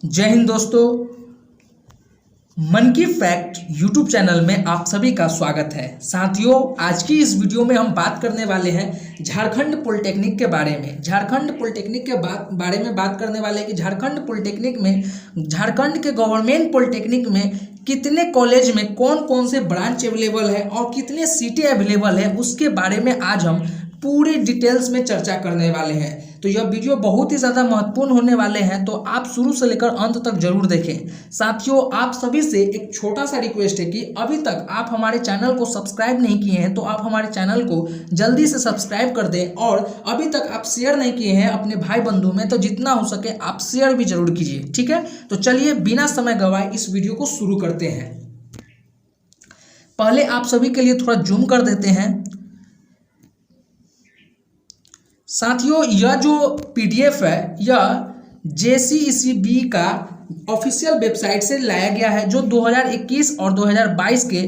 जय हिंद दोस्तों, मन की फैक्ट यूट्यूब चैनल में आप सभी का स्वागत है। साथियों, आज की इस वीडियो में हम बात करने वाले हैं झारखंड पॉलिटेक्निक के बारे में। झारखंड पॉलिटेक्निक के बारे में बात करने वाले हैं कि झारखंड पॉलिटेक्निक में, झारखंड के गवर्नमेंट पॉलिटेक्निक में कितने कॉलेज में कौन कौन से ब्रांच अवेलेबल है और कितने सीटें अवेलेबल है, उसके बारे में आज हम पूरी डिटेल्स में चर्चा करने वाले हैं। तो यह वीडियो बहुत ही ज़्यादा महत्वपूर्ण होने वाले हैं, तो आप शुरू से लेकर अंत तक जरूर देखें। साथियों, आप सभी से एक छोटा सा रिक्वेस्ट है कि अभी तक आप हमारे चैनल को सब्सक्राइब नहीं किए हैं तो आप हमारे चैनल को जल्दी से सब्सक्राइब कर दें, और अभी तक आप शेयर नहीं किए हैं अपने भाई बंधु में तो जितना हो सके आप शेयर भी जरूर कीजिए, ठीक है। तो चलिए बिना समय गंवाए इस वीडियो को शुरू करते हैं। पहले आप सभी के लिए थोड़ा जूम कर देते हैं। साथियों, यह जो पीडीएफ है यह JCECB का ऑफिशियल वेबसाइट से लाया गया है, जो 2021 और 2022 के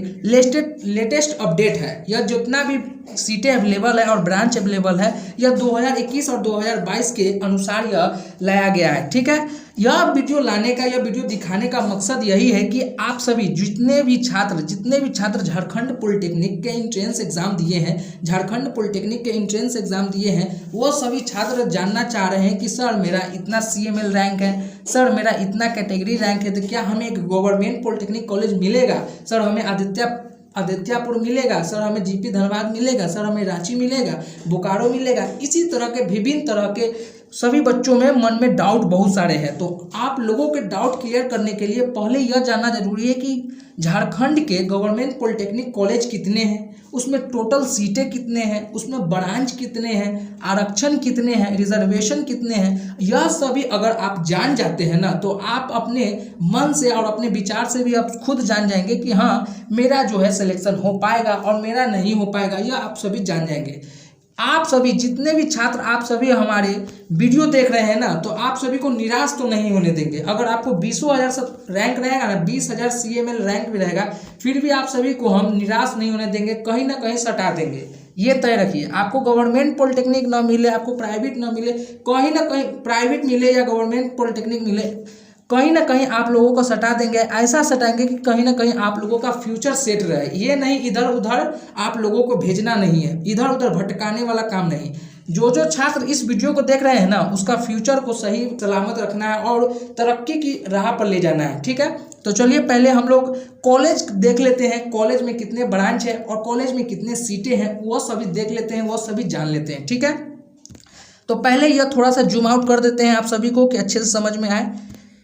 लेटेस्ट अपडेट है। यह जितना भी सीटें अवेलेबल है और ब्रांच अवेलेबल है, यह 2021 और 2022 के अनुसार यह लाया गया है, ठीक है। यह वीडियो लाने का, यह वीडियो दिखाने का मकसद यही है कि आप सभी जितने भी छात्र झारखंड पॉलिटेक्निक के एंट्रेंस एग्जाम दिए हैं, वो सभी छात्र जानना चाह रहे हैं कि सर मेरा इतना CML रैंक है, सर मेरा इतना कैटेगरी रैंक है, तो क्या हमें एक गवर्नमेंट पॉलिटेक्निक कॉलेज मिलेगा? सर हमें आदित्यापुर मिलेगा? सर हमें GP धनबाद मिलेगा? सर हमें रांची मिलेगा, बोकारो मिलेगा? इसी तरह के विभिन्न तरह के सभी बच्चों में मन में डाउट बहुत सारे हैं। तो आप लोगों के डाउट क्लियर करने के लिए पहले यह जानना जरूरी है कि झारखंड के गवर्नमेंट पॉलिटेक्निक कॉलेज कितने हैं, उसमें टोटल सीटें कितने हैं, उसमें ब्रांच कितने हैं, आरक्षण कितने हैं, रिजर्वेशन कितने हैं। यह सभी अगर आप जान जाते हैं ना, तो आप अपने मन से और अपने विचार से भी आप खुद जान जाएंगे कि हाँ मेरा जो है सिलेक्शन हो पाएगा और मेरा नहीं हो पाएगा, यह आप सभी जान जाएंगे। आप सभी जितने भी छात्र आप सभी हमारे वीडियो देख रहे हैं ना, तो आप सभी को निराश तो नहीं होने देंगे। अगर आपको 20,000 रैंक रहेगा ना, 20,000 CML रैंक भी रहेगा, फिर भी आप सभी को हम निराश नहीं होने देंगे, कहीं ना कहीं सटा देंगे। ये तय रखिए, आपको गवर्नमेंट पॉलिटेक्निक ना मिले, आपको प्राइवेट ना मिले, कहीं ना कहीं प्राइवेट मिले या गवर्नमेंट पॉलिटेक्निक मिले, कहीं ना कहीं आप लोगों को सटा देंगे। ऐसा सटाएंगे कि कहीं ना कहीं आप लोगों का फ्यूचर सेट रहे। ये नहीं इधर उधर आप लोगों को भेजना नहीं है, इधर उधर भटकाने वाला काम नहीं। जो छात्र इस वीडियो को देख रहे हैं ना, उसका फ्यूचर को सही सलामत रखना है और तरक्की की राह पर ले जाना है, ठीक है। तो चलिए पहले हम लोग कॉलेज देख लेते हैं, कॉलेज में कितने ब्रांच है और कॉलेज में कितने सीटें हैं, वो सभी देख लेते हैं, वो सभी जान लेते हैं, ठीक है। तो पहले यह थोड़ा सा जूम आउट कर देते हैं आप सभी को कि अच्छे से समझ में आए।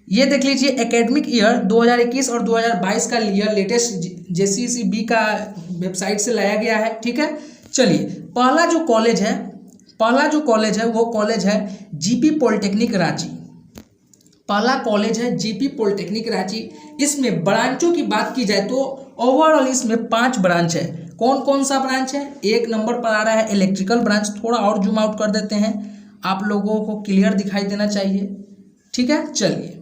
ये देख लीजिए, एकेडमिक ईयर 2021 और 2022 का ईयर लेटेस्ट JCECB का वेबसाइट से लाया गया है, ठीक है। चलिए, पहला जो कॉलेज है वो कॉलेज है GP पॉलिटेक्निक रांची। पहला कॉलेज है GP पॉलिटेक्निक रांची। इसमें ब्रांचों की बात की जाए तो ओवरऑल इसमें 5 ब्रांच है। कौन कौन सा ब्रांच है? एक नंबर पर आ रहा है इलेक्ट्रिकल ब्रांच। थोड़ा और जूम आउट कर देते हैं, आप लोगों को क्लियर दिखाई देना चाहिए, ठीक है। चलिए,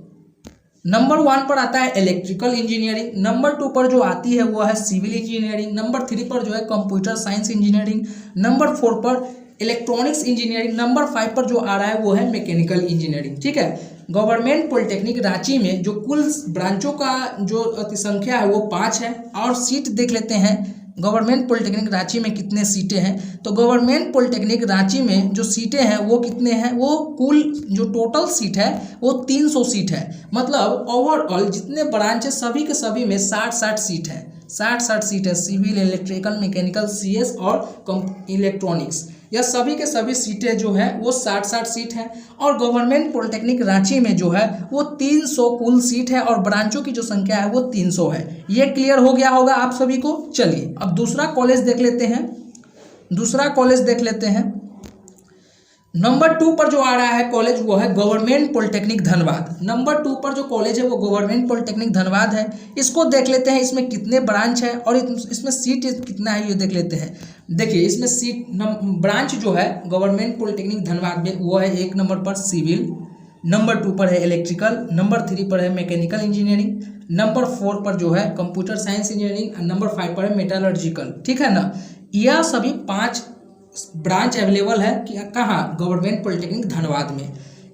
नंबर 1 पर आता है इलेक्ट्रिकल इंजीनियरिंग। नंबर 2 पर जो आती है वो है सिविल इंजीनियरिंग। नंबर 3 पर जो है कंप्यूटर साइंस इंजीनियरिंग। नंबर 4 पर इलेक्ट्रॉनिक्स इंजीनियरिंग। नंबर 5 पर जो आ रहा है वो है मैकेनिकल इंजीनियरिंग, ठीक है। गवर्नमेंट पॉलिटेक्निक रांची में जो कुल ब्रांचों का जो संख्या है वो 5 है। और सीट देख लेते हैं गवर्नमेंट पॉलिटेक्निक रांची में कितने सीटें हैं। तो गवर्नमेंट पॉलिटेक्निक रांची में जो सीटें हैं वो कितने हैं, वो कुल जो टोटल सीट है वो 300 सीट है। मतलब ओवरऑल जितने ब्रांच है सभी के सभी में 60-60 सीट है। 60-60 सीट है, सिविल, इलेक्ट्रिकल, मैकेनिकल, CS और इलेक्ट्रॉनिक्स, यह सभी के सभी सीटें जो है वो 60-60 सीट है। और गवर्नमेंट पॉलिटेक्निक रांची में जो है वो 300 कुल सीट है और ब्रांचों की जो संख्या है वो 300 है। ये क्लियर हो गया होगा आप सभी को। चलिए अब दूसरा कॉलेज देख लेते हैं। नंबर 2 पर जो आ रहा है कॉलेज वो है गवर्नमेंट पॉलिटेक्निक धनबाद। नंबर 2 पर जो कॉलेज है वो गवर्नमेंट पॉलिटेक्निक धनबाद है। इसको देख लेते हैं, इसमें कितने ब्रांच है और इसमें सीट कितना है ये देख लेते हैं। देखिए, इसमें सीट ब्रांच जो है गवर्नमेंट पॉलिटेक्निक धनबाद में वो है 1 नंबर पर सिविल, नंबर 2 पर है इलेक्ट्रिकल, नंबर 3 पर है मैकेनिकल इंजीनियरिंग, नंबर 4 पर जो है कंप्यूटर साइंस इंजीनियरिंग और नंबर 5 पर है मेटलर्जिकल, ठीक है ना। यह सभी 5 ब्रांच अवेलेबल है कि कहाँ? गवर्नमेंट पॉलिटेक्निक धनबाद में।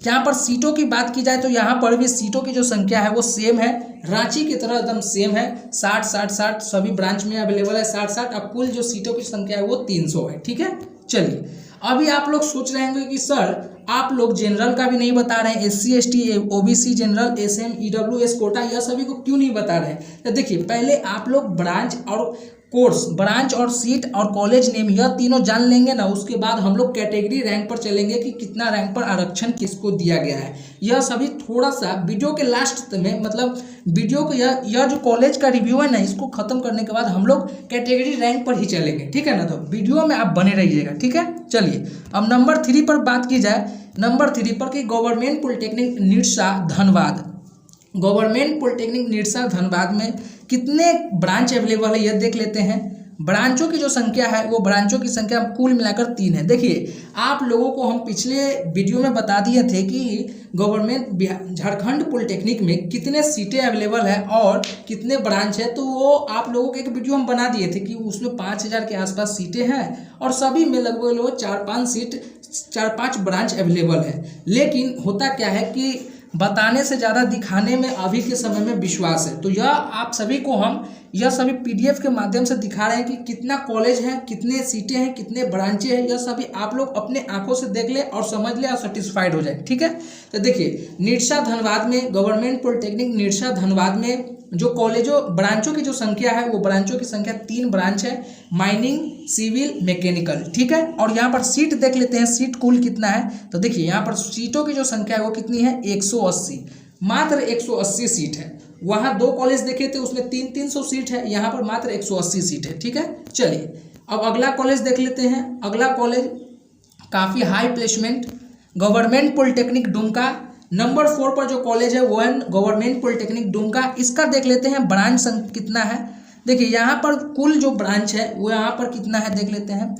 यहाँ पर सीटों की बात की जाए तो यहाँ पर भी सीटों की जो संख्या है वो सेम है, रांची की तरह एकदम सेम है, 60 सभी ब्रांच में अवेलेबल है 60। अब कुल जो सीटों की संख्या है वो 300 है। ठीक है, चलिए अभी आप लोग सोच रहे होंगे कि सर आप लोग जनरल का भी नहीं बता रहे हैं, SC ST OBC general SM EWS quota यह सभी को क्यों नहीं बता रहे हैं? तो देखिए पहले आप लोग ब्रांच और कोर्स, ब्रांच और सीट और कॉलेज नेम यह तीनों जान लेंगे ना, उसके बाद हम लोग कैटेगरी रैंक पर चलेंगे कि कितना रैंक पर आरक्षण किसको दिया गया है। यह सभी थोड़ा सा वीडियो के लास्ट में, मतलब वीडियो को यह जो कॉलेज का रिव्यू है ना, इसको खत्म करने के बाद हम लोग कैटेगरी रैंक पर ही चलेंगे। ठीक है ना, तो वीडियो में आप बने रहिएगा। ठीक है, चलिए अब नंबर 3 पर बात की जाए, नंबर 3 पर कि government polytechnic Nirsa Dhanbad. Government polytechnic Nirsa Dhanbad में कितने ब्रांच अवेलेबल है यह देख लेते हैं। ब्रांचों की जो संख्या है वो ब्रांचों की संख्या कुल मिलाकर 3 है। देखिए आप लोगों को हम पिछले वीडियो में बता दिए थे कि गवर्नमेंट झारखंड पॉलिटेक्निक में कितने सीटें अवेलेबल है और कितने ब्रांच है, तो वो आप लोगों को एक वीडियो हम बना दिए थे कि उसमें 5000 के आसपास सीटें हैं और सभी में लगभग 4-5 सीट 4-5 ब्रांच अवेलेबल है। लेकिन होता क्या है कि बताने से ज़्यादा दिखाने में अभी के समय में विश्वास है, तो यह आप सभी को हम यह सभी PDF के माध्यम से दिखा रहे हैं कि कितना कॉलेज है, कितने सीटें हैं, कितने ब्रांचें हैं, यह सभी आप लोग अपने आंखों से देख ले और समझ ले और सेटिस्फाइड हो जाए। ठीक है, तो देखिए निरसा धनबाद में, गवर्नमेंट पॉलिटेक्निक निरसा धनबाद में जो कॉलेजों ब्रांचों की जो संख्या है वो ब्रांचों की संख्या 3 ब्रांच है, माइनिंग, सिविल, मैकेनिकल। ठीक है, और यहाँ पर सीट देख लेते हैं, सीट कुल कितना है। तो देखिए यहाँ पर सीटों की जो संख्या है वो कितनी है, 180, मात्र 180 सीट है। वहाँ 2 कॉलेज देखे थे उसमें 300 सीट है, यहाँ पर मात्र 180 सीट है। ठीक है, चलिए अब अगला कॉलेज देख लेते हैं। अगला कॉलेज काफ़ी high placement, government polytechnic Dumka. Number 4 पर जो कॉलेज है वो है गवर्नमेंट पॉलिटेक्निक दुमका। इसका देख लेते हैं ब्रांच संख्या कितना है। देखिए यहाँ पर कुल जो ब्रांच है वो यहाँ पर कितना है देख लेते हैं,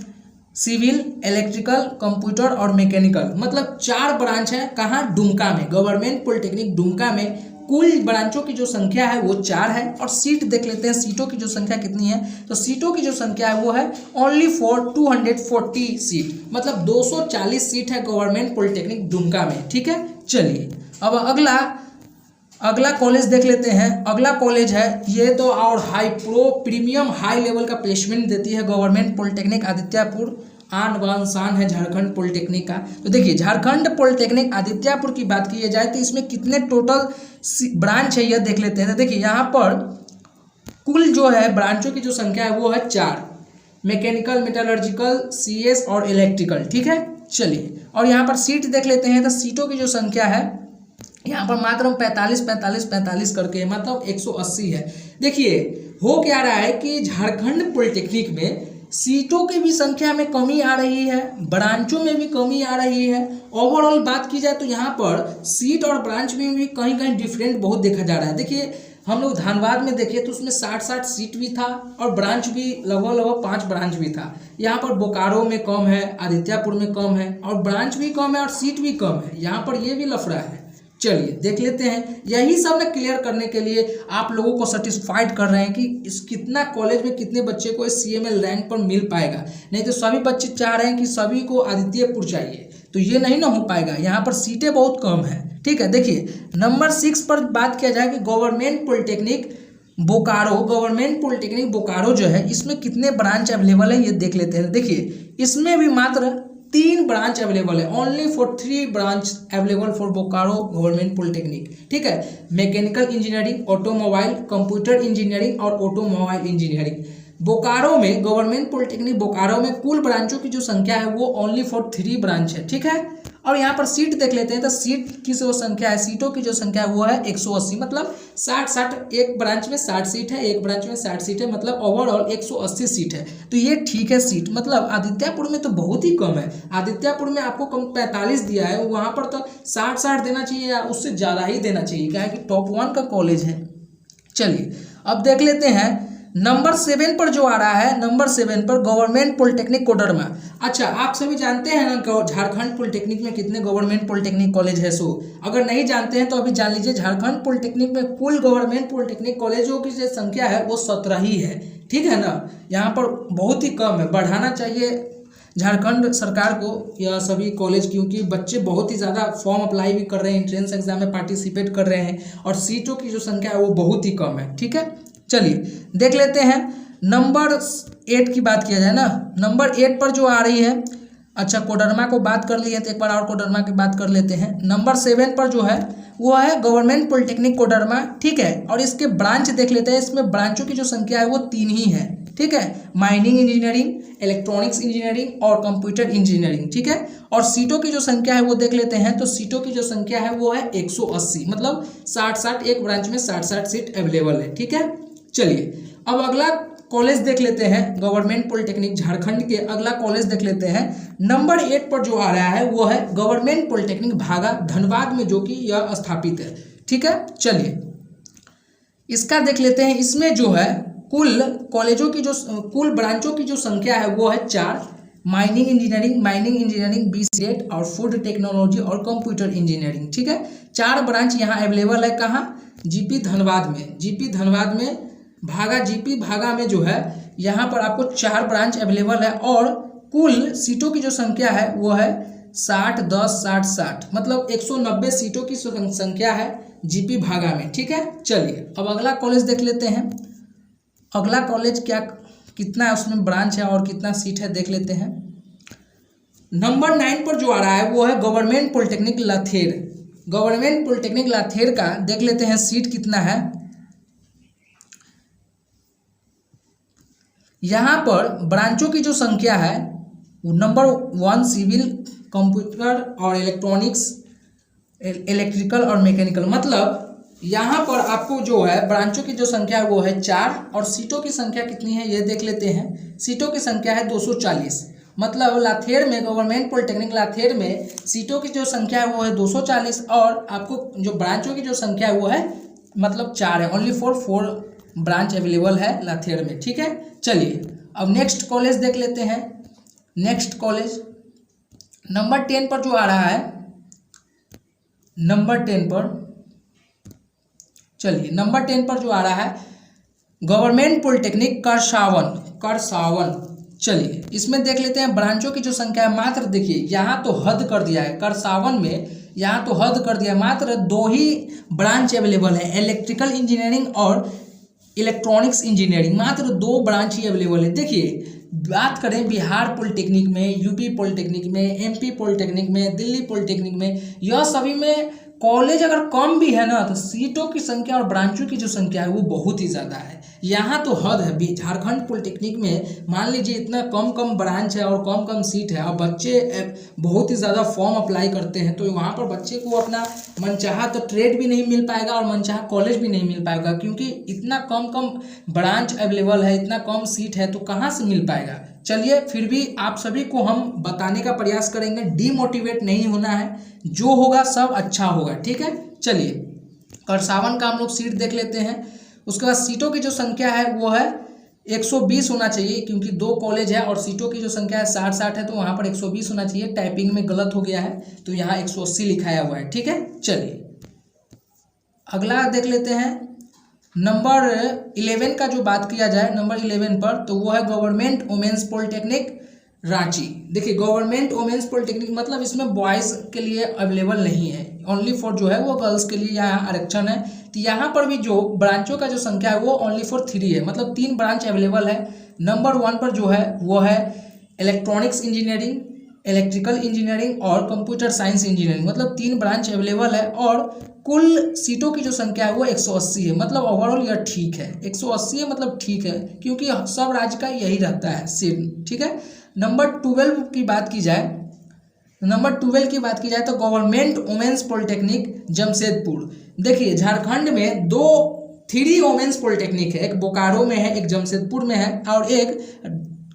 सिविल, इलेक्ट्रिकल, कंप्यूटर और मैकेनिकल, मतलब 4 ब्रांच है। कहाँ, दुमका में, गवर्नमेंट पॉलिटेक्निक दुमका में कुल ब्रांचों की जो संख्या है वो 4 है। और सीट देख लेते हैं, सीटों की जो संख्या कितनी है, तो सीटों की जो संख्या है वो है ओनली फॉर 240 सीट, मतलब 240 सीट है गवर्नमेंट पॉलिटेक्निक दुमका में। ठीक है, चलिए अब अगला कॉलेज देख लेते हैं। अगला कॉलेज है ये तो और हाई प्रीमियम हाई लेवल का प्लेसमेंट देती है गवर्नमेंट पॉलिटेक्निक आदित्यापुर, आन बान शान है झारखंड पॉलिटेक्निक का। तो देखिए झारखंड पॉलिटेक्निक आदित्यापुर की बात की जाए तो इसमें कितने टोटल ब्रांच है यह देख लेते हैं। तो देखिए यहाँ पर कुल जो है ब्रांचों की जो संख्या है वो है 4, मैकेनिकल, मेटलर्जिकल, CS और इलेक्ट्रिकल। ठीक है, चलिए और यहाँ पर सीट देख लेते हैं। तो सीटों की जो संख्या है यहाँ पर मात्र 45 करके, मतलब 180 है। देखिए हो क्या रहा है कि झारखंड पॉलिटेक्निक में सीटों की भी संख्या में कमी आ रही है, ब्रांचों में भी कमी आ रही है। ओवरऑल बात की जाए तो यहाँ पर सीट और ब्रांच में भी कहीं कहीं डिफरेंट बहुत देखा जा रहा है। देखिए हम लोग धनबाद में देखे तो उसमें 60 सीट भी था और ब्रांच भी लगभग 5 ब्रांच भी था। यहाँ पर बोकारो में कम है, आदित्यापुर में कम है और ब्रांच भी कम है और सीट भी कम है। यहाँ पर ये भी लफड़ा है। चलिए देख लेते हैं, यही सब ना क्लियर करने के लिए आप लोगों को सेटिस्फाइड कर रहे हैं कि इस कितना कॉलेज में कितने बच्चे को इस CML रैंक पर मिल पाएगा। नहीं तो सभी बच्चे चाह रहे हैं कि सभी को आदित्यपुर चाहिए, तो ये नहीं ना हो पाएगा। यहाँ पर सीटें बहुत कम है। ठीक है, देखिए नंबर 6 पर बात किया जाए कि government polytechnic Bokaro, government polytechnic Bokaro जो है इसमें कितने ब्रांच अवेलेबल है ये देख लेते हैं। देखिए इसमें भी मात्र 3 ब्रांच अवेलेबल है, only for 3 branch available for Bokaro government polytechnic. ठीक है, mechanical engineering, automobile, computer engineering और ऑटोमोबाइल इंजीनियरिंग। बोकारो में, गवर्नमेंट पॉलिटेक्निक बोकारो में कुल ब्रांचों की जो संख्या है वो ओनली फॉर 3 ब्रांच है। ठीक है, और यहाँ पर सीट देख लेते हैं। तो सीट की जो संख्या है, सीटों की जो संख्या है वो है 180, मतलब 60 एक ब्रांच में 60 सीट है, एक ब्रांच में 60 सीट है, मतलब ओवरऑल 180 सीट है। तो ये ठीक है सीट, मतलब आदित्यापुर में तो बहुत ही कम है। आदित्यापुर में आपको कम 45 दिया है, वहाँ पर तो 60 देना चाहिए या उससे ज़्यादा ही देना चाहिए, क्या है कि टॉप 1 का कॉलेज है। चलिए अब देख लेते हैं नंबर 7 पर जो आ रहा है, नंबर 7 पर गवर्नमेंट पॉलिटेक्निक कोडरमा। अच्छा, आप सभी जानते हैं ना झारखंड पॉलिटेक्निक में कितने गवर्नमेंट पॉलिटेक्निक कॉलेज है। सो अगर नहीं जानते हैं तो अभी जान लीजिए, झारखंड पॉलिटेक्निक में कुल गवर्नमेंट पॉलिटेक्निक कॉलेजों की जो संख्या है वो 17 ही है। ठीक है ना, यहाँ पर बहुत ही कम है, बढ़ाना चाहिए। झारखंड सरकार को यह सभी कॉलेज, क्योंकि बच्चे बहुत ही ज़्यादा फॉर्म अप्लाई भी कर रहे हैं, एंट्रेंस एग्जाम में पार्टिसिपेट कर रहे हैं और सीटों की जो संख्या है वो बहुत ही कम है। ठीक है, चलिए देख लेते हैं नंबर 8 की बात किया जाए ना। नंबर 8 पर जो आ रही है, अच्छा कोडरमा को बात कर ली है तो एक बार और कोडरमा की बात कर लेते हैं। नंबर 7 पर जो है वो है गवर्नमेंट पॉलिटेक्निक कोडरमा। ठीक है, और इसके ब्रांच देख लेते हैं। इसमें ब्रांचों की जो संख्या है वो 3 ही है। ठीक है, माइनिंग इंजीनियरिंग, इलेक्ट्रॉनिक्स इंजीनियरिंग और कंप्यूटर इंजीनियरिंग। ठीक है, और सीटों की जो संख्या है वो देख लेते हैं। तो सीटों की जो संख्या है वो है 180, मतलब 60 एक ब्रांच में 60 सीट अवेलेबल है। ठीक है, चलिए अब अगला कॉलेज देख लेते हैं, गवर्नमेंट पॉलिटेक्निक झारखंड के अगला कॉलेज देख लेते हैं। नंबर 8 पर जो आ रहा है वो है गवर्नमेंट पॉलिटेक्निक भागा, धनबाद में, जो कि यह स्थापित है। ठीक है, चलिए इसका देख लेते हैं। इसमें जो है कुल कॉलेजों की जो कुल ब्रांचों की जो संख्या है वो है 4। माइनिंग इंजीनियरिंग 20 और फूड टेक्नोलॉजी और कंप्यूटर इंजीनियरिंग। ठीक है, 4 ब्रांच यहाँ अवेलेबल है। कहाँ? जीपी धनबाद में। जीपी धनबाद में भागा, जीपी भागा में जो है यहाँ पर आपको 4 ब्रांच अवेलेबल है और कुल सीटों की जो संख्या है वो है 60 10 60 60, मतलब 190 सीटों की संख्या है जीपी भागा में। ठीक है, चलिए अब अगला कॉलेज देख लेते हैं। अगला कॉलेज क्या कितना है उसमें ब्रांच है और कितना सीट है देख लेते हैं। नंबर 9 पर जो आ रहा है वो है गवर्नमेंट पॉलिटेक्निक लाथेर। गवर्नमेंट पॉलिटेक्निक लाथेर का देख लेते हैं सीट कितना है। यहाँ पर ब्रांचों की जो संख्या है नंबर 1 सिविल, कंप्यूटर और इलेक्ट्रॉनिक्स, इलेक्ट्रिकल और मैकेनिकल, मतलब यहाँ पर आपको जो है ब्रांचों की जो संख्या है वो है 4 और सीटों की संख्या कितनी है ये देख लेते हैं। सीटों की संख्या है 240, मतलब लाथेर में, गवर्नमेंट पॉलिटेक्निक लाथेर में सीटों की जो संख्या है वो है 240 और आपको जो ब्रांचों की जो संख्या है वो है मतलब 4 है। ओनली 4 ब्रांच अवेलेबल है लाथेर में। ठीक है, चलिए अब नेक्स्ट कॉलेज देख लेते हैं। नेक्स्ट कॉलेज नंबर 10 पर जो आ रहा है, नंबर 10 पर, चलिए नंबर 10 पर जो आ रहा है गवर्नमेंट पॉलिटेक्निक करसावन। चलिए इसमें देख लेते हैं ब्रांचों की जो संख्या है। मात्र देखिए यहाँ तो हद कर दिया है, करसावन में यहाँ तो हद कर दिया है, मात्र 2 ही ब्रांच अवेलेबल है, इलेक्ट्रिकल इंजीनियरिंग और इलेक्ट्रॉनिक्स इंजीनियरिंग, मात्र 2 ब्रांच ही अवेलेबल है। देखिए बात करें बिहार पॉलिटेक्निक में, यूपी पॉलिटेक्निक में, एमपी पॉलिटेक्निक में, दिल्ली पॉलिटेक्निक में, यह सभी में कॉलेज अगर कम भी है ना तो सीटों की संख्या और ब्रांचों की जो संख्या है वो बहुत ही ज़्यादा है। यहाँ तो हद है। झारखंड पॉलिटेक्निक में मान लीजिए इतना कम ब्रांच है और कम सीट है और बच्चे बहुत ही ज़्यादा फॉर्म अप्लाई करते हैं, तो वहाँ पर बच्चे को अपना मनचाहा तो ट्रेड भी नहीं मिल पाएगा और मनचाहा कॉलेज भी नहीं मिल पाएगा, क्योंकि इतना कम ब्रांच अवेलेबल है, इतना कम सीट है, तो कहाँ से मिल पाएगा। चलिए फिर भी आप सभी को हम बताने का प्रयास करेंगे, डीमोटिवेट नहीं होना है, जो होगा सब अच्छा होगा। ठीक है, चलिए करसावन का हम लोग सीट देख लेते हैं। उसके बाद सीटों की जो संख्या है वो है 120 होना चाहिए, क्योंकि 2 कॉलेज है और सीटों की जो संख्या है 60 है, तो वहाँ पर 120 होना चाहिए। टाइपिंग में गलत हो गया है तो यहाँ 180 लिखाया हुआ है। ठीक है, चलिए अगला देख लेते हैं। नंबर 11 का जो बात किया जाए, नंबर 11 पर, तो वो है गवर्नमेंट वुमेन्स पॉलिटेक्निक रांची। देखिए गवर्नमेंट वुमेन्स पॉलिटेक्निक मतलब इसमें बॉयज़ के लिए अवेलेबल नहीं है, ओनली फॉर जो है वो गर्ल्स के लिए यहाँ आरक्षण है। तो यहाँ पर भी जो ब्रांचों का जो संख्या है वो ओनली फॉर 3 है, मतलब 3 ब्रांच अवेलेबल है। नंबर 1 पर जो है वो है इलेक्ट्रॉनिक्स इंजीनियरिंग, इलेक्ट्रिकल इंजीनियरिंग और कंप्यूटर साइंस इंजीनियरिंग, मतलब 3 ब्रांच अवेलेबल है और कुल सीटों की जो संख्या है वो 180 है, मतलब ओवरऑल यह ठीक है। 180 है मतलब ठीक है, क्योंकि सब राज्य का यही रहता है सेम। ठीक है, नंबर 12 की बात की जाए, नंबर 12 की बात की जाए तो गवर्नमेंट वुमेन्स पॉलिटेक्निक जमशेदपुर। देखिए झारखंड में 3 वुमेन्स पॉलिटेक्निक है, एक बोकारो में है, एक जमशेदपुर में है और एक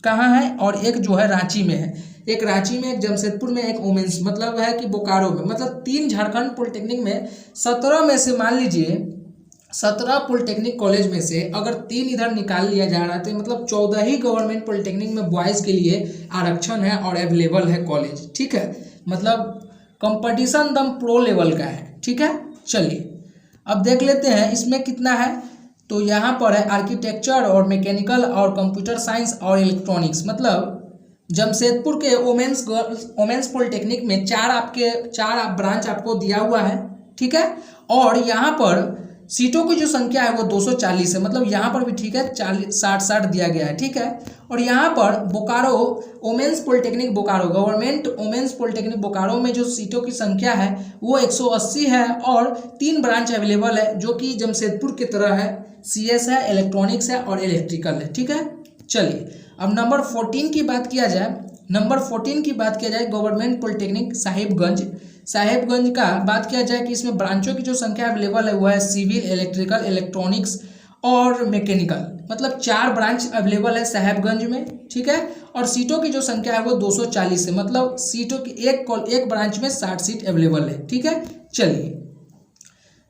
कहाँ है, और एक जो है रांची में है। एक रांची में, एक जमशेदपुर में, एक वुमेन्स, मतलब है कि बोकारो में, मतलब 3 झारखंड पॉलिटेक्निक में 17 में से मान लीजिए 17 पॉलिटेक्निक कॉलेज में से अगर 3 इधर निकाल लिया जा रहा है तो मतलब 14 ही गवर्नमेंट पॉलिटेक्निक में बॉयज़ के लिए आरक्षण है और अवेलेबल है कॉलेज। ठीक है, मतलब कंपटीशन दम प्रो लेवल का है। ठीक है, चलिए अब देख लेते हैं इसमें कितना है। तो यहाँ पर है आर्किटेक्चर और मैकेनिकल और कंप्यूटर साइंस और इलेक्ट्रॉनिक्स, मतलब जमशेदपुर के वोमेंस पॉलिटेक्निक में चार ब्रांच आपको दिया हुआ है, ठीक है। और यहाँ पर सीटों की जो संख्या है वो 240 है, मतलब यहाँ पर भी ठीक है 60 दिया गया है, ठीक है। और यहाँ पर Bokaro women's polytechnic Bokaro, government women's polytechnic Bokaro में जो सीटों की संख्या है वो 180 है और 3 ब्रांच अवेलेबल है, जो कि जमशेदपुर की तरह है, CS है, इलेक्ट्रॉनिक्स है और इलेक्ट्रिकल है, ठीक है। चलिए अब नंबर 14 की बात किया जाए, गवर्नमेंट पॉलिटेक्निक साहेबगंज का बात किया जाए कि इसमें ब्रांचों की जो संख्या अवेलेबल है वो है सिविल, इलेक्ट्रिकल, इलेक्ट्रॉनिक्स और मैकेनिकल, मतलब 4 ब्रांच अवेलेबल है साहेबगंज में, ठीक है। और सीटों की जो संख्या है वो 240 है, मतलब सीटों की एक ब्रांच में 60 सीट अवेलेबल है, ठीक है। चलिए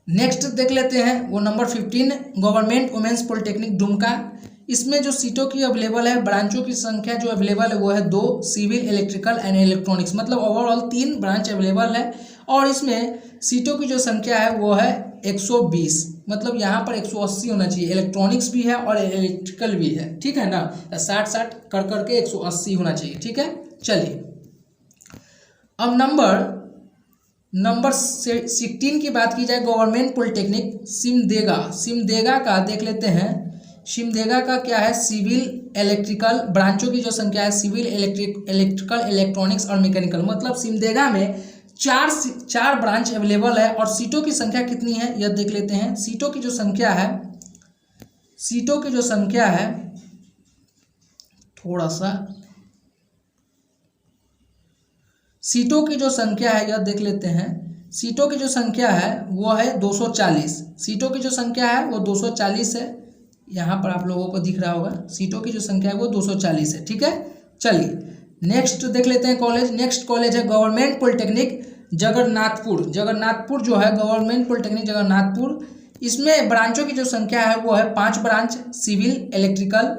नेक्स्ट देख लेते हैं, वो number 15 government women's polytechnic Dumka. इसमें जो सीटों की अवेलेबल है, ब्रांचों की संख्या जो अवेलेबल है वो है 2, सिविल, इलेक्ट्रिकल एंड इलेक्ट्रॉनिक्स, मतलब ओवरऑल 3 ब्रांच अवेलेबल है। और इसमें सीटों की जो संख्या है वो है 120, मतलब यहाँ पर 180 होना चाहिए, इलेक्ट्रॉनिक्स भी है और इलेक्ट्रिकल भी है, ठीक है ना। 60 कर करके 180 होना चाहिए, ठीक है। चलिए अब नंबर 16 की बात की जाए, गवर्नमेंट पॉलिटेक्निक सिमदेगा का देख लेते हैं। सिमदेगा का क्या है, सिविल, इलेक्ट्रिकल, ब्रांचों की जो संख्या है सिविल, इलेक्ट्रिकल, इलेक्ट्रॉनिक्स और मैकेनिकल, मतलब सिमदेगा में चार ब्रांच अवेलेबल है। और सीटों की संख्या कितनी है यह देख लेते हैं। सीटों की जो संख्या है थोड़ा सा, सीटों की जो संख्या है यह देख लेते हैं। सीटों की जो संख्या है वो है 240, सीटों की जो संख्या है वो 240 है, यहाँ पर आप लोगों को दिख रहा होगा, सीटों की जो संख्या है वो 240 है, ठीक है। चलिए नेक्स्ट देख लेते हैं कॉलेज। नेक्स्ट कॉलेज है गवर्नमेंट पॉलिटेक्निक जगन्नाथपुर जो है, गवर्नमेंट पॉलिटेक्निक जगन्नाथपुर। इसमें ब्रांचों की जो संख्या है वो है 5 branch, civil, electrical,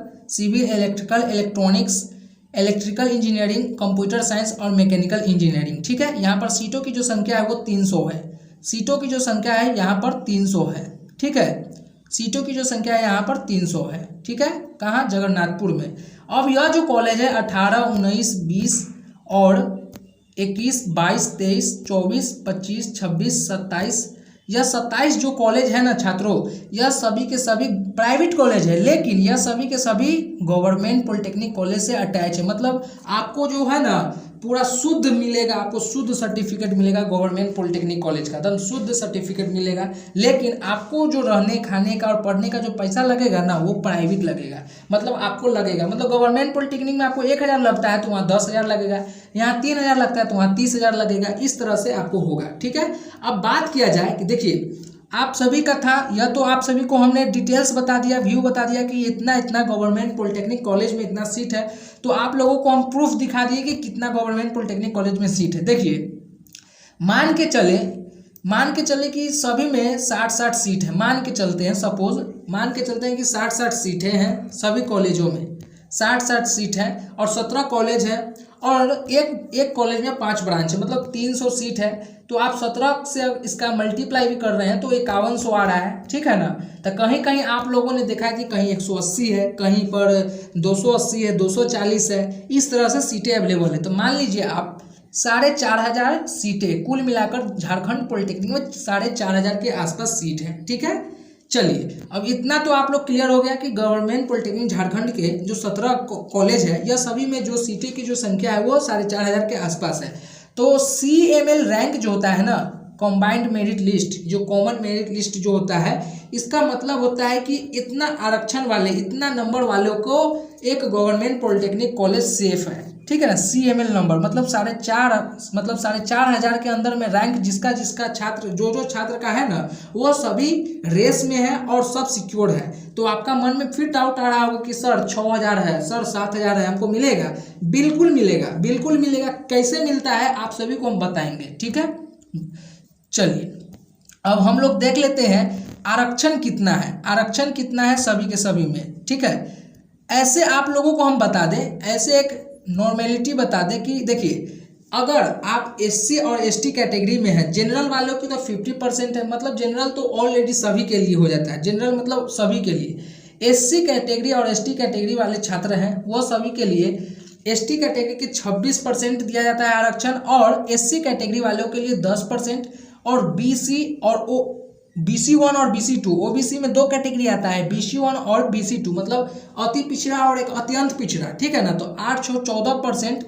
electronics, electrical engineering, computer science और मैकेनिकल इंजीनियरिंग, ठीक है। यहाँ पर सीटों की जो संख्या है वो 300 है, सीटों की जो संख्या है यहाँ पर 300 है, ठीक है। सीटों की जो संख्या है यहाँ पर 300 है, ठीक है। कहाँ, जगन्नाथपुर में। अब यह जो कॉलेज है 18, 19, 20 और 21, 22, 23, 24, 25, 26, 27, यह 27 जो कॉलेज है ना छात्रों, यह सभी के सभी प्राइवेट कॉलेज है, लेकिन यह सभी के सभी गवर्नमेंट पॉलिटेक्निक कॉलेज से अटैच है। मतलब आपको जो है ना पूरा शुद्ध मिलेगा, आपको शुद्ध सर्टिफिकेट मिलेगा गवर्नमेंट पॉलिटेक्निक कॉलेज का, एकदम शुद्ध सर्टिफिकेट मिलेगा। लेकिन आपको जो रहने खाने का और पढ़ने का जो पैसा लगेगा ना वो प्राइवेट लगेगा, मतलब आपको लगेगा, मतलब गवर्नमेंट पॉलिटेक्निक में आपको 1000 लगता है तो वहाँ 10,000 लगेगा, यहाँ 3000 लगता है तो वहाँ 30,000 लगेगा, इस तरह से आपको होगा, ठीक है। अब बात किया जाए कि देखिए आप सभी का था, या तो आप सभी को हमने डिटेल्स बता दिया, व्यू बता दिया कि इतना गवर्नमेंट पॉलिटेक्निक कॉलेज में इतना सीट है, तो आप लोगों को हम प्रूफ दिखा दिए कि कितना गवर्नमेंट पॉलिटेक्निक कॉलेज में सीट है। देखिए मान के चले कि सभी में 60 सीट है, मान के चलते हैं कि 60 सीटें हैं सभी कॉलेजों में, 60 सीट है और 17 कॉलेज है और एक कॉलेज में 5 ब्रांच है, मतलब 300 सीट है। तो आप 17 से इसका मल्टीप्लाई भी कर रहे हैं तो 5100 आ रहा है, ठीक है ना। तो कहीं कहीं आप लोगों ने देखा है कि कहीं 180 है, कहीं पर 280 है, 240 है, इस तरह से सीटें अवेलेबल है। तो मान लीजिए आप 4500 सीटें कुल मिलाकर झारखंड पॉलिटेक्निक में 4500 के आसपास सीट है, ठीक है। चलिए अब इतना तो आप लोग क्लियर हो गया कि गवर्नमेंट पॉलिटेक्निक झारखंड के जो 17 कॉलेज है यह सभी में जो सीटें की जो संख्या है वो 4500 के आसपास है। तो CML रैंक जो होता है ना, कॉम्बाइंड मेरिट लिस्ट, जो कॉमन मेरिट लिस्ट जो होता है, इसका मतलब होता है कि इतना आरक्षण वाले, इतना नंबर वालों को एक गवर्नमेंट पॉलिटेक्निक कॉलेज सेफ है, ठीक है ना। CML नंबर मतलब 4500 के अंदर में रैंक जिसका छात्र जो छात्र का है ना वो सभी रेस में है और सब सिक्योर्ड है। तो आपका मन में फिर डाउट आ रहा होगा कि सर 6000 है, सर 7000 है, हमको मिलेगा? बिल्कुल मिलेगा। कैसे मिलता है आप सभी को हम बताएंगे, ठीक है। चलिए अब हम लोग देख लेते हैं आरक्षण कितना है सभी के सभी में, ठीक है। ऐसे आप लोगों को हम बता दें, ऐसे एक नॉर्मेलिटी बता दें कि देखिए अगर आप SC और ST कैटेगरी में है, जनरल वालों की तो 50% है, मतलब जनरल तो ऑलरेडी सभी के लिए हो जाता है, जनरल मतलब सभी के लिए। SC कैटेगरी और ST कैटेगरी वाले छात्र हैं वो सभी के लिए एसटी कैटेगरी के 26% दिया जाता है आरक्षण, और एससी कैटेगरी वालों के लिए 10%, और बीसी और ओ BC1 और BC2, ओबीसी में दो कैटेगरी आता है, BC1 और BC2, मतलब अति पिछड़ा और एक अत्यंत पिछड़ा, ठीक है ना। तो 8 से 14%,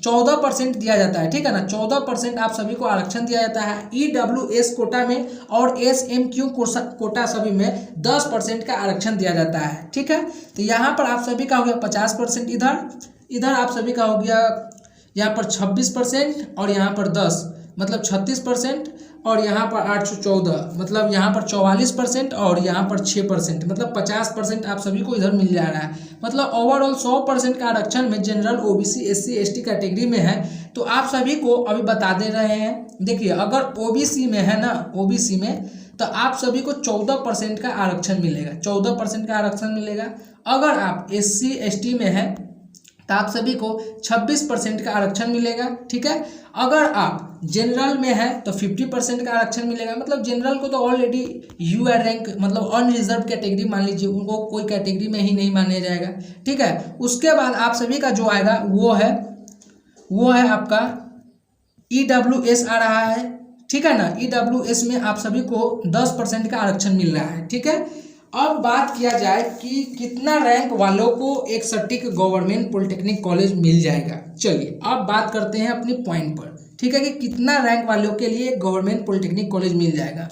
14% दिया जाता है, ठीक है ना। 14% आप सभी को आरक्षण दिया जाता है EWS कोटा में, और SMQ कोटा सभी में 10% का आरक्षण दिया जाता है, ठीक है। तो यहाँ पर आप सभी का हो गया 50%, इधर आप सभी का हो गया यहाँ पर 26%, और यहाँ पर 10 मतलब 36%, और यहाँ पर 814 मतलब यहाँ पर 44%, और यहाँ पर 6% मतलब 50% आप सभी को इधर मिल जा रहा है। मतलब ओवरऑल 100% का आरक्षण में general, OBC, SC, ST category में है। तो आप सभी को अभी बता दे रहे हैं, देखिए अगर ओबीसी में है ना, ओबीसी में तो आप सभी को 14% का आरक्षण मिलेगा, 14% का आरक्षण मिलेगा। अगर आप एससी एसटी में है तो आप सभी को 26% का आरक्षण मिलेगा, ठीक है। अगर आप जनरल में है तो 50% का आरक्षण मिलेगा। मतलब जनरल को तो ऑलरेडी यूआर रैंक मतलब अनरिजर्व कैटेगरी मान लीजिए, उनको कोई कैटेगरी में ही नहीं माना जाएगा, ठीक है। उसके बाद आप सभी का जो आएगा वो है आपका EWS आ रहा है, ठीक है ना। EWS में आप सभी को 10% का आरक्षण मिल रहा है, ठीक है। अब बात किया जाए कि कितना रैंक वालों को एक सटीक गवर्नमेंट पॉलिटेक्निक कॉलेज मिल जाएगा। चलिए अब बात करते हैं अपनी पॉइंट पर, ठीक है, कि कितना रैंक वालों के लिए गवर्नमेंट पॉलिटेक्निक कॉलेज मिल जाएगा।